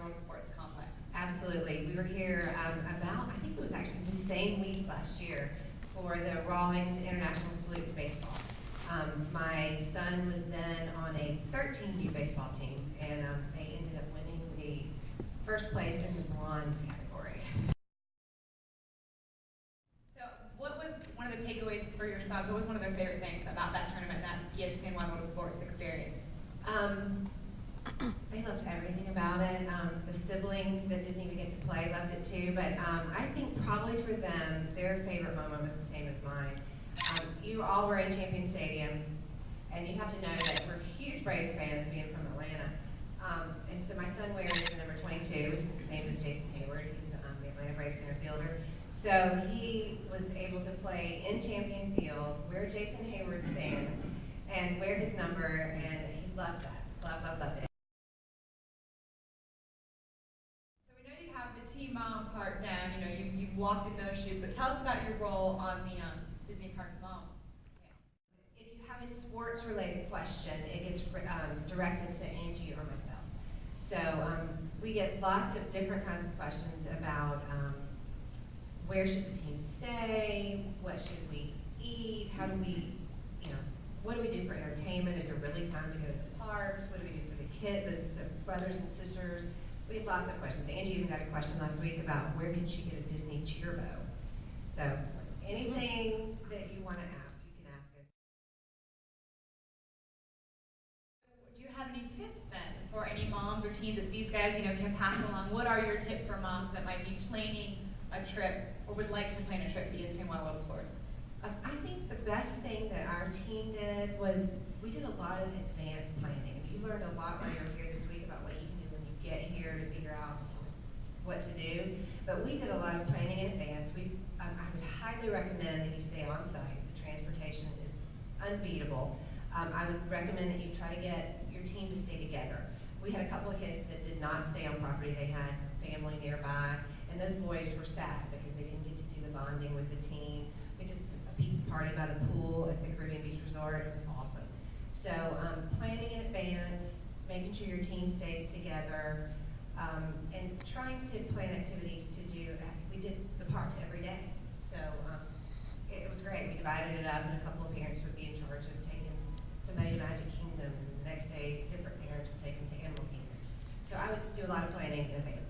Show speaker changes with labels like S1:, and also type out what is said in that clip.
S1: World of Sports complex.
S2: Absolutely. We were here about, I think it was actually the same week last year for the Rawlings International Salute to Baseball. My son was then on a 13U baseball team, and they ended up winning the first place in the bronze category.
S1: So what was one of the takeaways for your sons? What was one of their favorite things about that tournament, that ESPN World of Sports experience?
S2: They loved everything about it. The sibling that didn't even get to play loved it too, but I think probably for them, their favorite moment was the same as mine. You all were in Champion Stadium, and you have to know that we're huge Braves fans being from Atlanta. And so my son wears the number 22, which is the same as Jason Hayward. He's the Atlanta Braves center fielder. So he was able to play in Champion Field, where Jason Hayward stands, and wear his number, and he loved that. Loved it.
S1: So we know you have the team mom part down. You know, you've walked in those shoes, but tell us about your role on the Disney Parks Mom.
S2: Yeah. If you have a sports-related question, it gets directed to Angie or myself. So we get lots of different kinds of questions about where should the team stay, what should we eat, how do we, what do we do for entertainment? Is there really time to go to the parks? What do we do for the the brothers and sisters? We had lots of questions. Angie even got a question last week about where can she get a Disney cheer bow. So anything that you want to ask, you can ask us.
S1: Do you have any tips then for any moms or teens that these guys, can pass along? What are your tips for moms that might be planning a trip or would like to plan a trip to ESPN World of Sports?
S2: I think the best thing that our team did was we did a lot of advanced planning. You learned a lot while you were here this week about what you can do when you get here to figure out what to do. But we did a lot of planning in advance. I would highly recommend that you stay on site. The transportation is unbeatable. I would recommend that you try to get your team to stay together. We had a couple of kids that did not stay on property. They had family nearby, and those boys were sad because they didn't get to do the bonding with the team. We did a pizza party by the pool at the Caribbean Beach Resort. It was awesome. So planning in advance, making sure your team stays together, and trying to plan activities to do. We did the parks every day. So it was great. We divided it up, and a couple of parents would be in charge of taking somebody to Magic Kingdom, and the next day different parents would take them to Animal Kingdom. So I would do a lot of planning in advance.